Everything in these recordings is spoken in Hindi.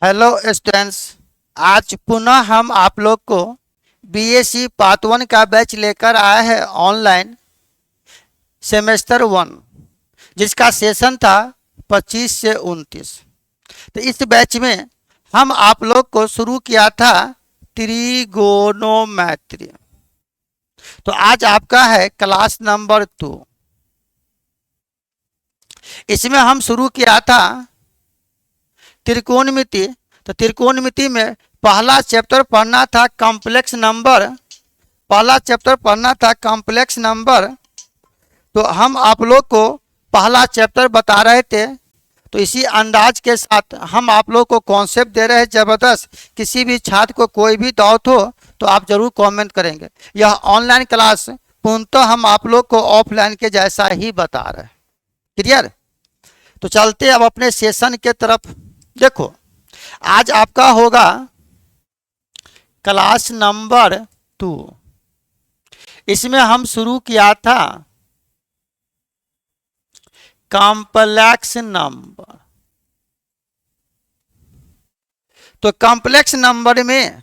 Hello students. आज पुनः हम आप लोग को बीएससी पार्ट 1 का बैच लेकर आए हैं ऑनलाइन सेमेस्टर 1, जिसका सेशन था 25 से 29। तो इस बैच में हम आप लोग को शुरू किया था त्रिगोनोमेट्री। तो आज आपका है क्लास नंबर 2। इसमें हम शुरू किया था त्रिकोणमिति। तो त्रिकोणमिति में पहला चैप्टर पढ़ना था कॉम्प्लेक्स नंबर। तो हम आप लोग को पहला चैप्टर बता रहे थे। तो इसी अंदाज के साथ हम आप लोग को कॉन्सेप्ट दे रहे हैं ज़बरदस्त। किसी भी छात्र को कोई भी डाउट हो तो आप जरूर कमेंट करेंगे। यह ऑनलाइन क्लास पूर्णतः हम आप लोग को ऑफलाइन के जैसा ही बता रहे हैं। क्लियर? तो चलते अब अपने सेशन के तरफ। देखो, आज आपका होगा क्लास नंबर 2। इसमें हम शुरू किया था कॉम्प्लेक्स नंबर। तो कॉम्प्लेक्स नंबर में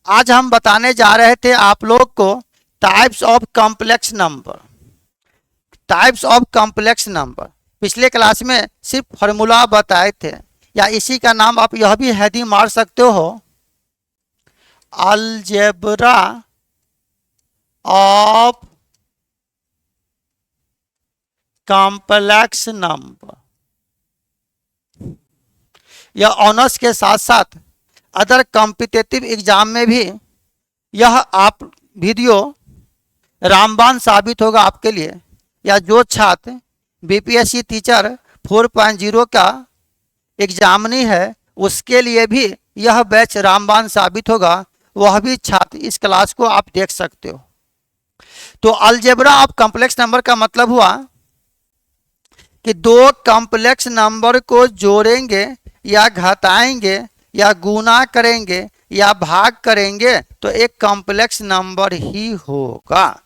आज हम बताने जा रहे थे आप लोग को टाइप्स ऑफ कॉम्प्लेक्स नंबर। पिछले क्लास में सिर्फ फार्मूला बताए थे, या इसी का नाम आप यह भी हेडिंग मार सकते हो, अलजेब्रा ऑफ कॉम्प्लेक्स नंबर। यह ऑनर्स के साथ साथ अदर कॉम्पिटिटिव एग्जाम में भी यह आप वीडियो रामबाण साबित होगा आपके लिए। या जो छात्र बीपीएससी टीचर 4.0 का एग्जामिनी है उसके लिए भी यह बैच रामबाण साबित होगा। वह भी छात्र इस क्लास को आप देख सकते हो। तो अलजेब्रा ऑफ कॉम्प्लेक्स नंबर का मतलब हुआ कि दो कॉम्प्लेक्स नंबर को जोड़ेंगे या घटाएंगे या गुना करेंगे या भाग करेंगे तो एक कॉम्प्लेक्स नंबर ही होगा।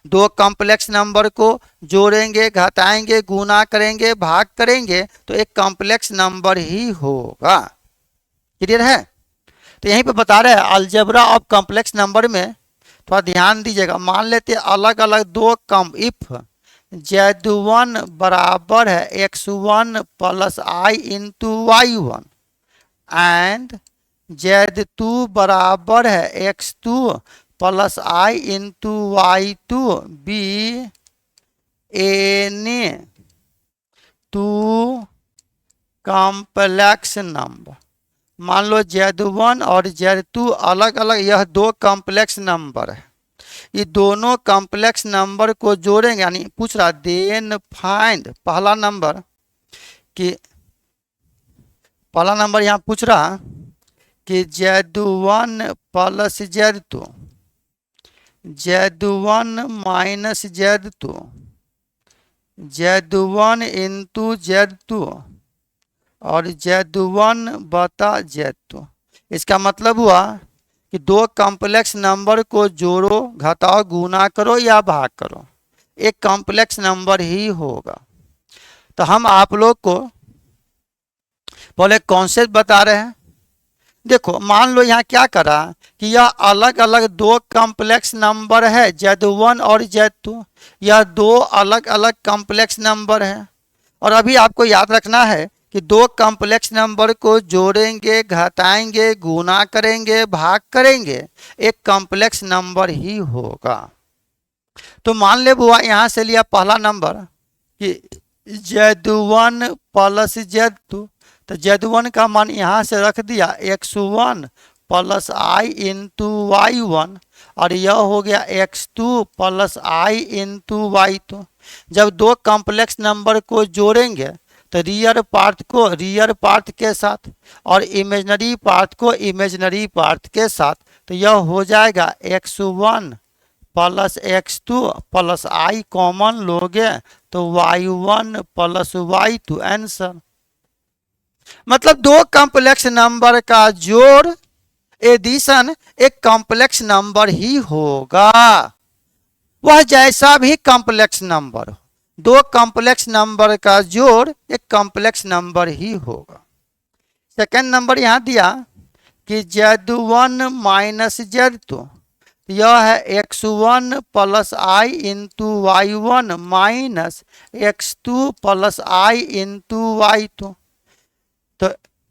दो कॉम्प्लेक्स नंबर को जोड़ेंगे, घटाएंगे, गुना करेंगे, भाग करेंगे तो एक कॉम्प्लेक्स नंबर ही होगा। क्लियर है? तो यहीं पे बता रहे हैं अलजेब्रा ऑफ कॉम्प्लेक्स नंबर में थोड़ा ध्यान दीजिएगा। मान लेते अलग अलग दो इफ Z1 बराबर है x1 plus i into y1 and Z2 बराबर है x2 plus i into y2 be any two complex number. मान लो Z1 और Z2 अलग अलग यह दो कॉम्प्लेक्स नंबर है। ये दोनों कॉम्प्लेक्स नंबर को जोड़ेंगे, यानी पूछ रहा देन फाइंड पहला नंबर यहाँ पूछ रहा कि Z1 plus Z2, Z1 minus Z2, Z1 into Z2 और Z1 बटा Z2। इसका मतलब हुआ कि दो कॉम्प्लेक्स नंबर को जोड़ो, घटाओ, गुना करो या भाग करो, एक कॉम्प्लेक्स नंबर ही होगा। तो हम आप लोग को पहले कॉन्सेप्ट बता रहे हैं। देखो, मान लो यहाँ क्या करा कि यह अलग अलग दो कॉम्प्लेक्स नंबर है Z1 और Z2। यह दो अलग अलग कॉम्प्लेक्स नंबर है और अभी आपको याद रखना है कि दो कॉम्प्लेक्स नंबर को जोड़ेंगे, घटाएंगे, गुना करेंगे, भाग करेंगे, एक कॉम्प्लेक्स नंबर ही होगा। तो मान ले बुआ यहाँ से लिया पहला नंबर कि Z1 प्लस Z2। तो Z1 का मान यहाँ से रख दिया x1 plus i into y1 और यह हो गया x2 plus i into y2। जब दो कॉम्प्लेक्स नंबर को जोड़ेंगे तो रियल पार्ट को रियल पार्ट के साथ और इमेजनरी पार्ट को इमेजनरी पार्ट के साथ, तो यह हो जाएगा x1 plus x2 plus i common लोगे तो y1 प्लस y2 आंसर। मतलब दो कॉम्प्लेक्स नंबर का जोड़ एडिशन एक कॉम्प्लेक्स नंबर ही होगा, वह जैसा भी कॉम्प्लेक्स नंबर हो। दो कॉम्प्लेक्स नंबर का जोड़ एक कॉम्प्लेक्स नंबर ही होगा। सेकेंड नंबर यहाँ दिया कि Z1 माइनस Z2, यह है x1 plus i into Y1 minus x2 plus i into Y2। तो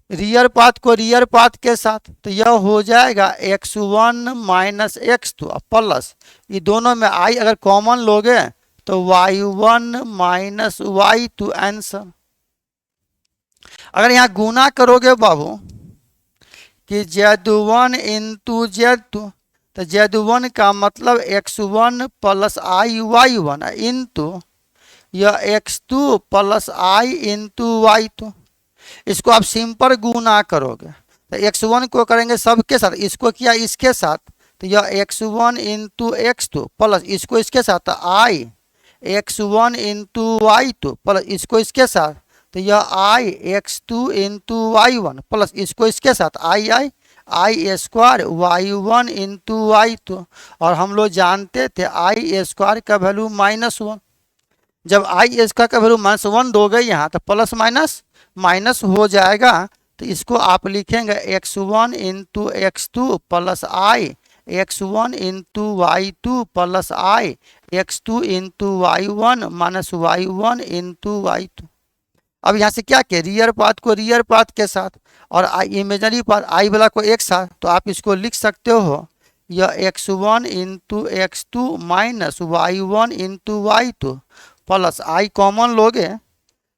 रियर पाथ को रियर पाथ के साथ, तो यह हो जाएगा x1 माइनस x2 प्लस, ये दोनों में आई अगर कॉमन लोगे तो y1 माइनस y2 आंसर। अगर यहाँ गुना करोगे बाबू कि Z1 इंटू Z2, तो Z1 का मतलब x1 प्लस आई Y1 इंटू यह x2 plus i into Y2। इसको आप सिंपल गुना करोगे तो x1 को करेंगे सबके साथ, इसको किया इसके साथ, तो यह x1 इंटू x2 प्लस इसको इसके साथ आई x1 इंटू Y2 प्लस इसको इसके साथ, तो यह आई x2 इंटू Y1 प्लस इसको इसके साथ आई स्क्वायर Y1 इंटू Y2। और हम लोग जानते थे आई स्क्वायर का वैल्यू -1। जब आई स्क्वायर का वैल्यू -1 दोगे यहाँ तो प्लस माइनस माइनस हो जाएगा। तो इसको आप लिखेंगे x1 इंटू x2 प्लस आई x1 इंटू Y2 प्लस आई x2 into Y1 minus Y1 into Y2। अब यहाँ से क्या किया, रियर पाथ को रियर पाथ के साथ और इमेजनरी पाथ आई वाला को एक साथ, तो आप इसको लिख सकते हो यह x1 into x2 minus Y1 into Y2 plus i common लोगे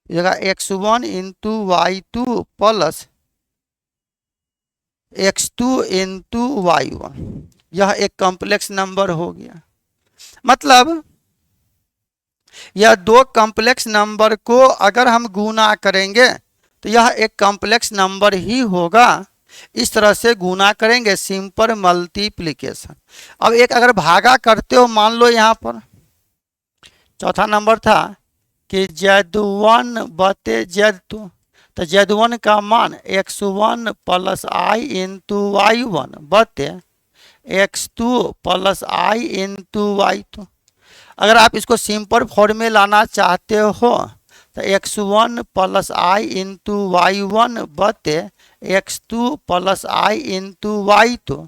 जगह x1 into Y2 plus x2 into Y1। यह एक कॉम्प्लेक्स नंबर हो गया। मतलब यह दो कॉम्प्लेक्स नंबर को अगर हम गुना करेंगे तो यह एक कॉम्प्लेक्स नंबर ही होगा। इस तरह से गुना करेंगे, सिंपल मल्टीप्लिकेशन। अब एक अगर भागा करते हो, मान लो यहाँ पर चौथा नंबर था कि Z1 बटे Z2, तो Z1 का मान x1 plus i into Y1 बटे x2 plus i into Y2। अगर आप इसको सिंपल फॉर्म में लाना चाहते हो तो x1 plus i into Y1 बटे x2 plus i into Y2,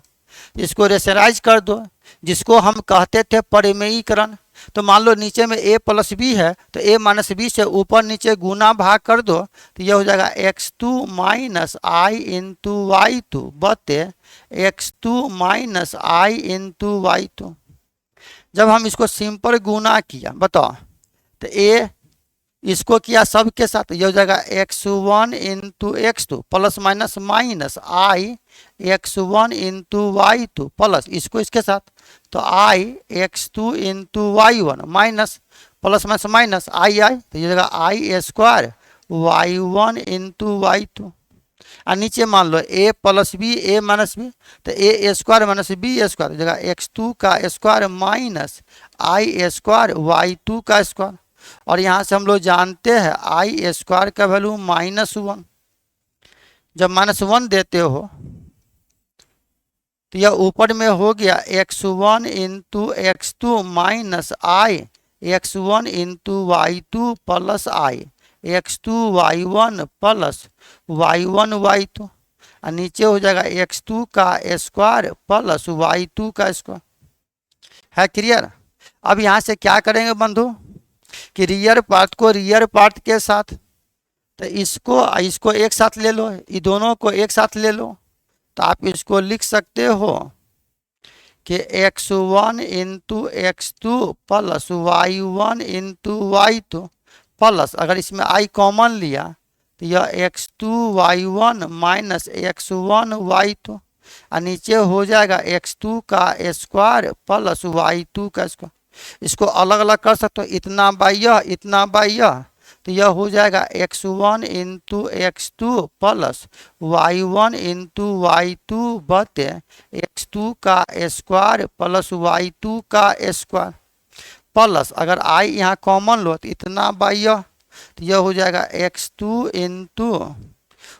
इसको रेशनलाइज कर दो, जिसको हम कहते थे परिमेयीकरण। तो मान लो नीचे में a प्लस बी है तो a माइनस बी से ऊपर नीचे गुना भाग कर दो, तो यह हो जाएगा x2 माइनस आई इंटू Y2 बटे x2 माइनस आई इंटू Y2। जब हम इसको सिंपल गुना किया बताओ तो a इसको किया सब के साथ, यह हो जाएगा x1 into x2 plus minus minus i x1 into Y2 plus इसको इसके साथ, तो i x2 into Y1 minus plus minus minus i तो यह जगह आई स्क्वायर Y1 इंटू Y2। और नीचे मान लो a plus b a minus b, तो a square minus b square जगह x2 का स्क्वायर माइनस आई स्क्वायर Y2 का स्क्वायर। और यहाँ से हम लोग जानते हैं आई स्क्वायर का वैल्यू -1। जब -1 देते हो तो यह ऊपर में हो गया x1 into x2 minus i x1 into Y2 plus I x2 Y1 plus Y1 Y2। और नीचे हो जाएगा x2 का स्क्वायर प्लस Y2 का स्क्वायर। है क्लियर। अब यहाँ से क्या करेंगे बंधु कि रियर पार्ट को रियर पार्ट के साथ, तो इसको एक साथ ले लो, ये दोनों को एक साथ ले लो, तो आप इसको लिख सकते हो कि x1 into x2 plus Y1 into Y2 plus, अगर इसमें आई कॉमन लिया तो यह x2 Y1 minus x1 Y2। और नीचे हो जाएगा x2 का स्क्वायर प्लस Y2 का स्क्वायर। इसको अलग अलग कर सकते हो, इतना बाई यह इतना बाई यह, तो यह हो जाएगा x1 into x2 plus Y1 into Y2 बटे x2 का स्क्वायर प्लस Y2 का स्क्वायर प्लस, अगर आई यहाँ कॉमन लो तो इतना बाई यह, तो यह हो जाएगा x2 into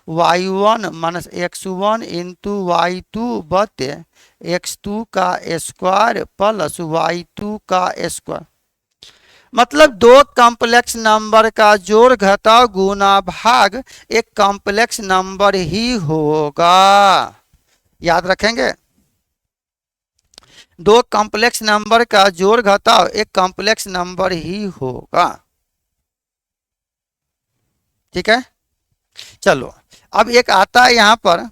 Y1 minus x1 into Y2 बटे x2 का स्क्वायर प्लस Y2 का स्क्वायर। मतलब दो कॉम्प्लेक्स नंबर का जोड़ घटाव गुना भाग एक कॉम्प्लेक्स नंबर ही होगा। याद रखेंगे, दो कॉम्प्लेक्स नंबर का जोड़ घटाव एक कॉम्प्लेक्स नंबर ही होगा। ठीक है, चलो अब एक आता है यहां पर,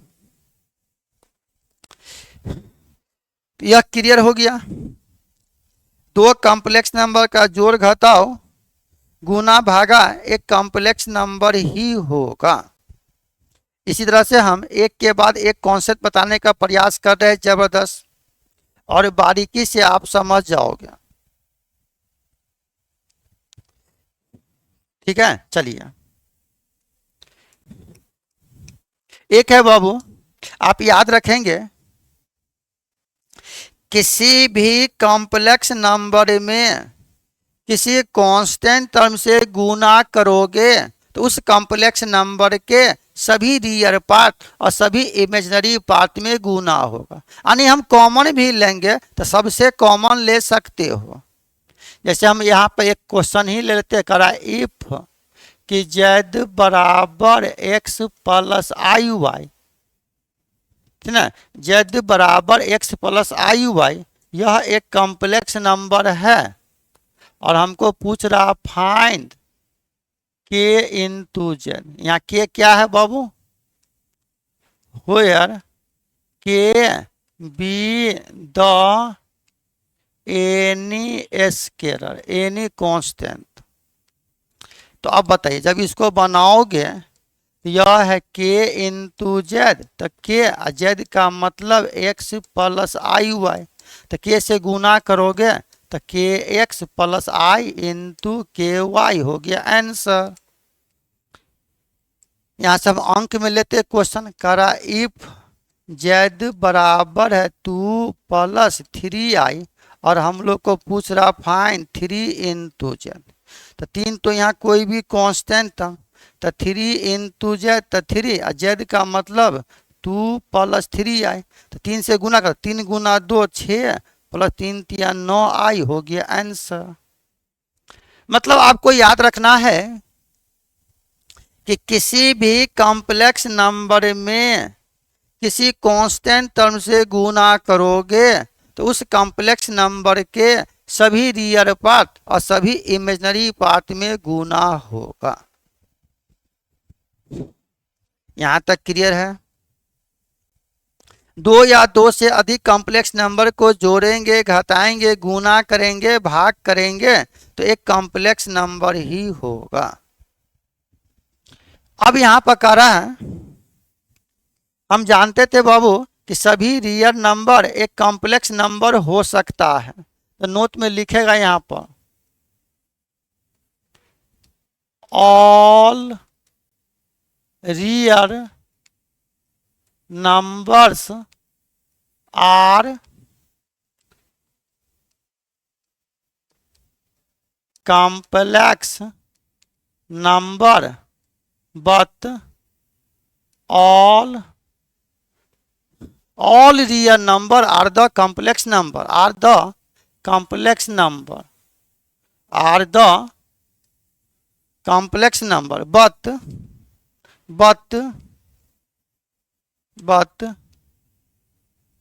यह क्लियर हो गया। दो कॉम्प्लेक्स नंबर का जोड़ घटाव गुना भागा एक कॉम्प्लेक्स नंबर ही होगा। इसी तरह से हम एक के बाद एक कॉन्सेप्ट बताने का प्रयास कर रहे हैं, जबरदस्त, और बारीकी से आप समझ जाओगे। ठीक है, चलिए। एक है बाबू, आप याद रखेंगे, किसी भी कॉम्प्लेक्स नंबर में किसी कांस्टेंट टर्म से गुना करोगे तो उस कॉम्प्लेक्स नंबर के सभी रियल पार्ट और सभी इमेजिनरी पार्ट में गुना होगा। यानी हम कॉमन भी लेंगे तो सबसे कॉमन ले सकते हो। जैसे हम यहाँ पर एक क्वेश्चन ही ले लेते, करा इफ कि जेड बराबर एक्स प्लस आई वाई, ठीक है, जेड बराबर एक्स प्लस आई वाई, यह एक कॉम्प्लेक्स नंबर है और हमको पूछ रहा फाइंड के इंटू जेड। यहाँ के क्या है बाबू, वेयर के B the any scalar any constant. तो अब बताइए, जब इसको बनाओगे यह है के इंटू जेड, तो के जेड का मतलब एक्स प्लस आई वाई, तो के से गुना करोगे तो के एक्स प्लस आई इंटू के वाई हो गया आंसर। यहाँ से हम अंक में लेते क्वेश्चन, करा इफ जेड बराबर है 2 प्लस 3i और हम लोग को पूछ रहा फाइन 3 इंटू जेड, तो 3 तो यहाँ कोई भी कांस्टेंट था, तो 3 इंटू जेड, तो 3 और जेड का मतलब 2 प्लस 3i, तो 3 से गुना कर, 3 गुना 2 6 प्लस 3 तिया 9i हो गया आंसर। मतलब आपको याद रखना है कि किसी भी कॉम्प्लेक्स नंबर में किसी कांस्टेंट टर्म से गुना करोगे तो उस कॉम्प्लेक्स नंबर के सभी रियल पार्ट और सभी इमेजिनरी पार्ट में गुना होगा। यहां तक क्लियर है। दो या दो से अधिक कॉम्प्लेक्स नंबर को जोड़ेंगे, घटाएंगे, गुना करेंगे, भाग करेंगे तो एक कॉम्प्लेक्स नंबर ही होगा। अब यहां पर कह रहा है, हम जानते थे बाबू कि सभी रियल नंबर एक कॉम्प्लेक्स नंबर हो सकता है, तो नोट में लिखेगा यहां पर all real numbers are complex number but all real number are the complex number, are the complex number, are the complex number, but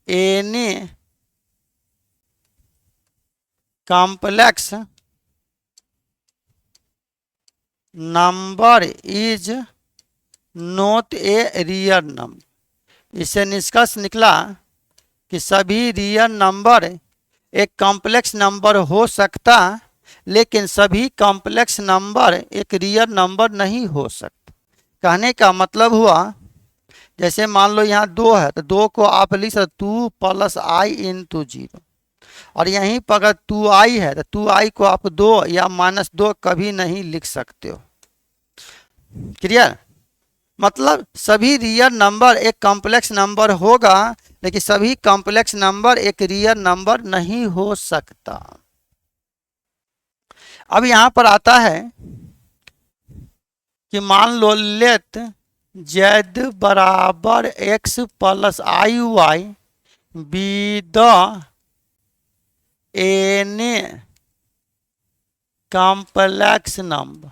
any complex number is not a real number। इससे निष्कर्ष निकला कि सभी रियल नंबर एक कॉम्प्लेक्स नंबर हो सकता, लेकिन सभी कॉम्प्लेक्स नंबर एक रियल नंबर नहीं हो सकता। कहने का मतलब हुआ, जैसे मान लो यहाँ 2 है तो 2 को आप लिख सकते 2 प्लस आई इंटू 0, और यहीं पर अगर 2i है तो 2i को आप 2 या -2 कभी नहीं लिख सकते हो। क्लियर? मतलब सभी रियल नंबर एक कॉम्प्लेक्स नंबर होगा, लेकिन सभी कॉम्प्लेक्स नंबर एक रियल नंबर नहीं हो सकता। अब यहां पर आता है कि मान लो लेट जेड बराबर x plus i y be the any complex number,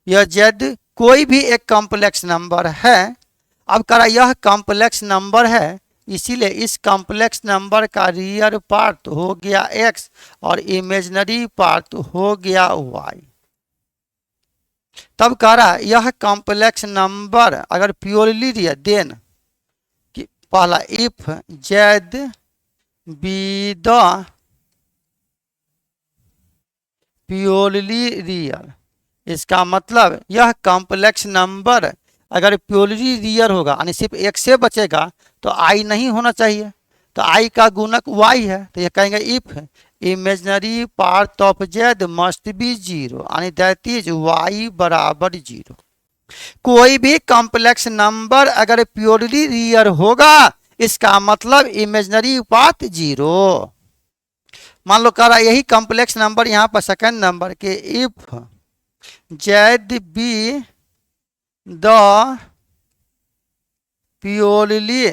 यह जेड कोई भी एक कॉम्प्लेक्स नंबर है। अब करा यह कॉम्प्लेक्स नंबर है, इसीलिए इस कॉम्प्लेक्स नंबर का रियल पार्ट हो गया x और इमेजिनरी पार्ट हो गया y। तब कह रहा यह कॉम्प्लेक्स नंबर अगर प्योरली रियल, देन कि पहला if z be the purely real, इसका मतलब यह कॉम्प्लेक्स नंबर अगर प्योरली रियल होगा यानी सिर्फ एक से बचेगा तो आई नहीं होना चाहिए, तो आई का गुणक वाई है, तो ये कहेंगे if imaginary part of Z must be zero यानी दैट इज वाई बराबर जीरो। कोई भी कॉम्प्लेक्स नंबर अगर प्योरली रियल होगा इसका मतलब इमेजिनरी पार्ट जीरो। मान लो कह रहा यही कॉम्प्लेक्स नंबर यहाँ पर सेकंड नंबर के if z be the purely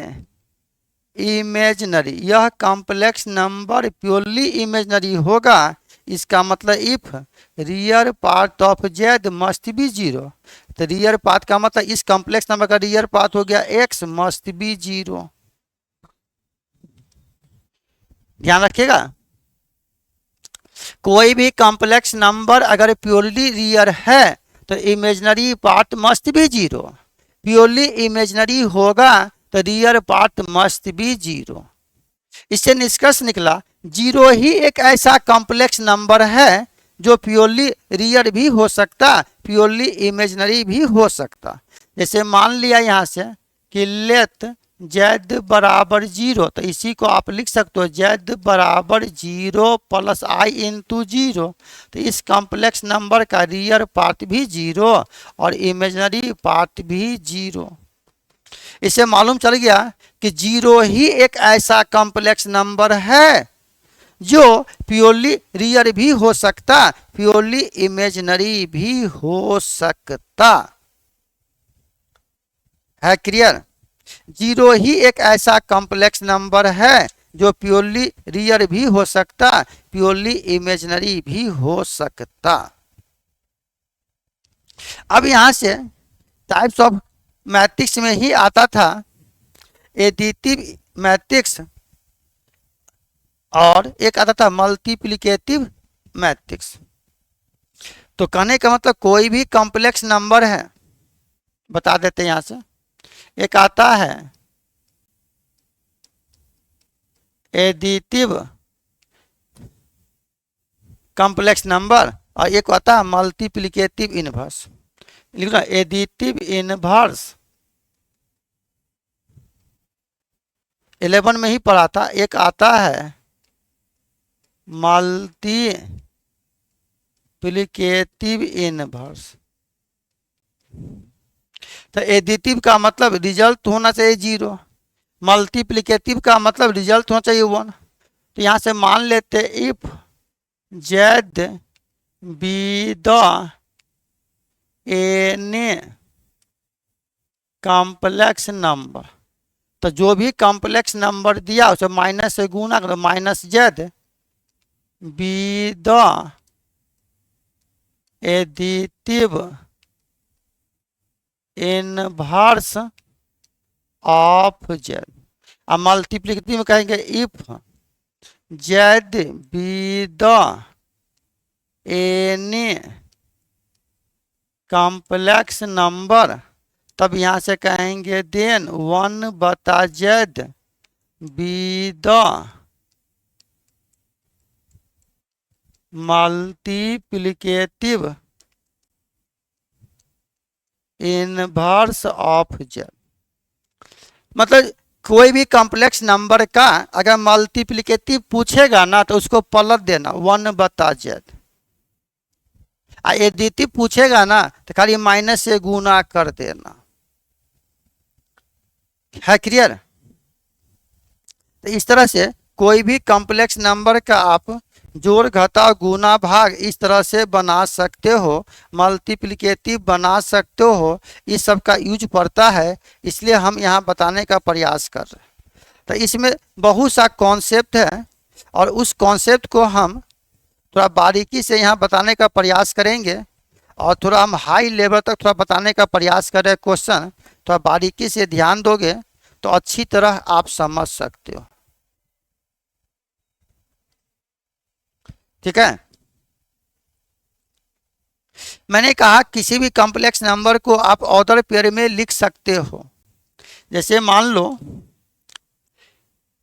imaginary, यह कॉम्प्लेक्स नंबर प्योरली इमेजिनरी होगा, इसका मतलब if real part of Z must be zero, तो रियल पार्ट का मतलब इस कॉम्प्लेक्स नंबर का रियल पार्ट हो गया एक्स मस्ट बी जीरो। ध्यान रखिएगा, कोई भी कॉम्प्लेक्स नंबर अगर प्योरली रियल है तो imaginary part must be zero, purely imaginary होगा तो real part must be zero. इससे निष्कर्ष निकला जीरो ही एक ऐसा कॉम्प्लेक्स नंबर है जो प्योरली रियल भी हो सकता, प्योरली इमेजिनरी भी हो सकता। जैसे मान लिया यहाँ से कि लेट जेड बराबर जीरो, तो इसी को आप लिख सकते हो जेड बराबर zero plus i into zero, तो इस कॉम्प्लेक्स नंबर का रियल पार्ट भी जीरो और इमेजिनरी पार्ट भी जीरो। इससे मालूम चल गया कि जीरो ही एक ऐसा कॉम्प्लेक्स नंबर है जो प्योरली रियल भी हो सकता, प्योरली इमेजिनरी भी हो सकता है। क्लियर? जीरो ही एक ऐसा कॉम्प्लेक्स नंबर है जो प्योरली रियल भी हो सकता, प्योरली इमेजिनरी भी हो सकता। अब यहां से टाइप्स ऑफ मैट्रिक्स में ही आता था एडिटिव मैट्रिक्स और एक आता था मल्टीप्लिकेटिव मैट्रिक्स। तो कहने का मतलब कोई भी कॉम्प्लेक्स नंबर है, बता देते हैं यहां से, एक आता है एडिटिव कॉम्प्लेक्स नंबर और एक आता है मल्टीप्लिकेटिव इनवर्स। लिखना एडिटिव इनवर्स 11 में ही पढ़ा था। एक आता है मल्टीप्लिकेटिव इनवर्स। तो एडिटिव का मतलब रिजल्ट होना चाहिए जीरो, मल्टीप्लिकेटिव का मतलब रिजल्ट होना चाहिए 1। तो यहां से मान लेते if z be the any complex number, तो जो भी कॉम्प्लेक्स नंबर दिया उसे माइनस से गुना करो, minus z be the additive inverse of z. अब मल्टीप्लिकेटिव में कहेंगे if z be the any complex number, तब यहां से कहेंगे then 1/z be the multiplicative inverse of z. मतलब कोई भी कॉम्प्लेक्स नंबर का अगर मल्टीप्लिकेटिव पूछेगा ना तो उसको पलट देना 1/z, एडिटिव पूछेगा ना तो खाली माइनस से गुना कर देना। है क्लियर? तो इस तरह से कोई भी कॉम्प्लेक्स नंबर का आप जोड़ घटा गुना भाग इस तरह से बना सकते हो, मल्टीप्लिकेटिव बना सकते हो, इस सब का यूज पड़ता है, इसलिए हम यहाँ बताने का प्रयास कर रहे हैं। तो इसमें बहुत सा कॉन्सेप्ट है और उस कॉन्सेप्ट को हम थोड़ा बारीकी से यहाँ बताने का प्रयास करेंगे और थोड़ा हम हाई लेवल तक थोड़ा बताने का प्रयास कर रहे हैं। क्वेश्चन थोड़ा बारीकी से ध्यान दोगे तो अच्छी तरह आप समझ सकते हो। ठीक है, मैंने कहा किसी भी कॉम्प्लेक्स नंबर को आप ऑर्डर पेयर में लिख सकते हो। जैसे मान लो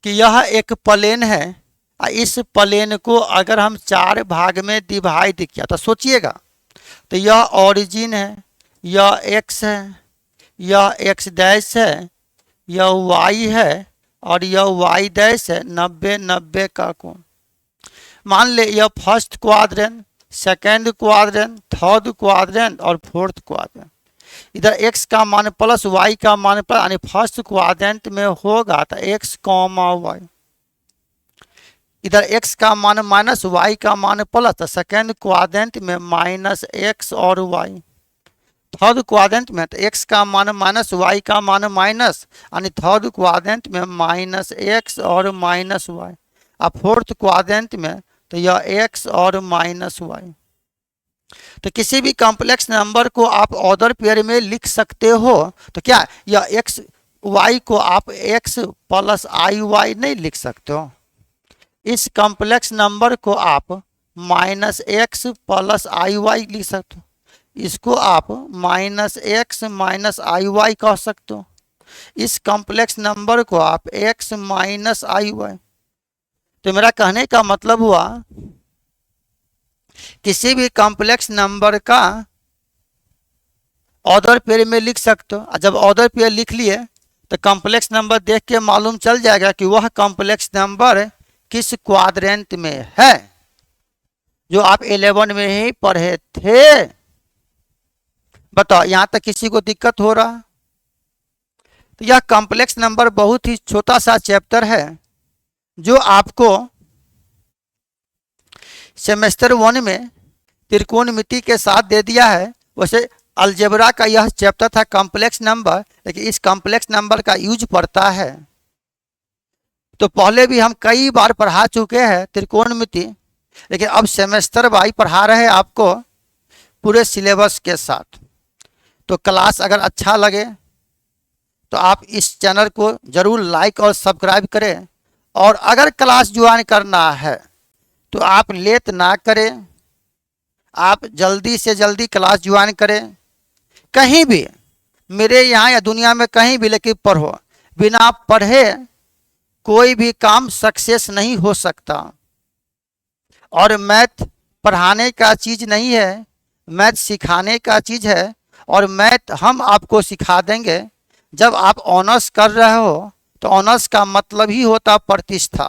कि यह एक प्लेन है, इस प्लेन को अगर हम 4 भाग में डिवाइड किया तो सोचिएगा, तो यह ओरिजिन है, यह एक्स है, यह एक्स डैश है, यह वाई है और यह वाई डैश है। 90-90 का कोण। मान ले यह first quadrant, second quadrant, third quadrant और फोर्थ क्वाड्रेंट। इधर x का मान प्लस y का मान प्लस, यानी फर्स्ट क्वाड्रेंट में होगा तो x कॉमा y। इधर x का मान माइनस y का मान प्लस, तो सेकेंड क्वाड्रेंट में माइनस x और y। थर्ड क्वाड्रेंट में तो x का मान माइनस y का मान माइनस, यानी थर्ड क्वाड्रेंट में माइनस x और माइनस y। अब फोर्थ क्वाड्रेंट में तो यह x और माइनस y। तो किसी भी कॉम्प्लेक्स नंबर को आप ऑर्डर पेयर में लिख सकते हो। तो क्या यह x y को आप x प्लस आई वाई नहीं लिख सकते हो? इस कॉम्प्लेक्स नंबर को आप minus x plus i Y लिख सकते हो। इसको आप माइनस एक्स माइनस आई वाई कह सकते हो। इस कॉम्प्लेक्स नंबर को आप x माइनस आई वाई। तो मेरा कहने का मतलब हुआ किसी भी कॉम्प्लेक्स नंबर का ऑर्डर पेयर में लिख सकते हो। जब ऑर्डर पेयर लिख लिए तो कॉम्प्लेक्स नंबर देख के मालूम चल जाएगा कि वह कॉम्प्लेक्स नंबर किस क्वाड्रेंट में है, जो आप 11 में ही पढ़े थे। बताओ यहां तक किसी को दिक्कत हो रहा? तो यह कॉम्प्लेक्स नंबर बहुत ही छोटा सा चैप्टर है जो आपको सेमेस्टर 1 में त्रिकोणमिति के साथ दे दिया है। वैसे अलजेब्रा का यह चैप्टर था कॉम्प्लेक्स नंबर, लेकिन इस कॉम्प्लेक्स नंबर का यूज पड़ता है। तो पहले भी हम कई बार पढ़ा चुके हैं त्रिकोणमिति, लेकिन अब सेमेस्टर वाइज पढ़ा रहे हैं आपको पूरे सिलेबस के साथ। तो क्लास अगर अच्छा लगे तो आप इस चैनल को जरूर लाइक और सब्सक्राइब करें, और अगर क्लास ज्वाइन करना है तो आप लेट ना करें, आप जल्दी से जल्दी क्लास ज्वाइन करें। कहीं भी मेरे यहाँ या दुनिया में कहीं भी, लेकिन पढ़ो। बिना पढ़े कोई भी काम सक्सेस नहीं हो सकता। और मैथ पढ़ाने का चीज़ नहीं है, मैथ सिखाने का चीज़ है। और मैथ हम आपको सिखा देंगे। जब आप ऑनर्स कर रहे हो तो ऑनर्स का मतलब ही होता प्रतिष्ठा।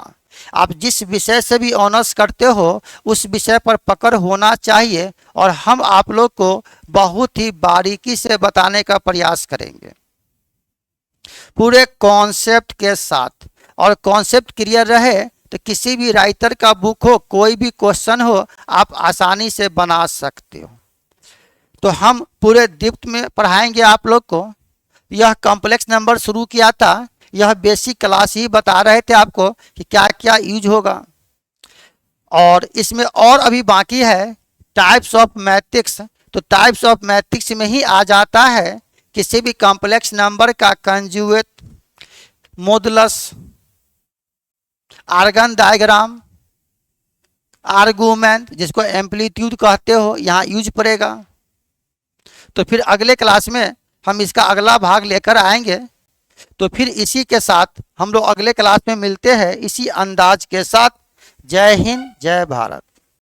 आप जिस विषय से भी ऑनर्स करते हो उस विषय पर पकड़ होना चाहिए, और हम आप लोग को बहुत ही बारीकी से बताने का प्रयास करेंगे पूरे कॉन्सेप्ट के साथ। और कॉन्सेप्ट क्लियर रहे तो किसी भी राइटर का बुक हो, कोई भी क्वेश्चन हो, आप आसानी से बना सकते हो। तो हम पूरे डिप्थ में पढ़ाएंगे आप लोग को। यह कॉम्प्लेक्स नंबर शुरू किया था, यह बेसिक क्लास ही बता रहे थे आपको कि क्या क्या यूज होगा। और इसमें और अभी बाकी है टाइप्स ऑफ मैट्रिक्स। तो टाइप्स ऑफ मैट्रिक्स में ही आ जाता है किसी भी कॉम्प्लेक्स नंबर का conjugate, modulus, Argand diagram, argument, जिसको एम्पलीट्यूड कहते हो, यहाँ यूज पड़ेगा। तो फिर अगले क्लास में हम इसका अगला भाग लेकर आएंगे। तो फिर इसी के साथ हम लोग अगले क्लास में मिलते हैं, इसी अंदाज के साथ। जय हिंद, जय भारत।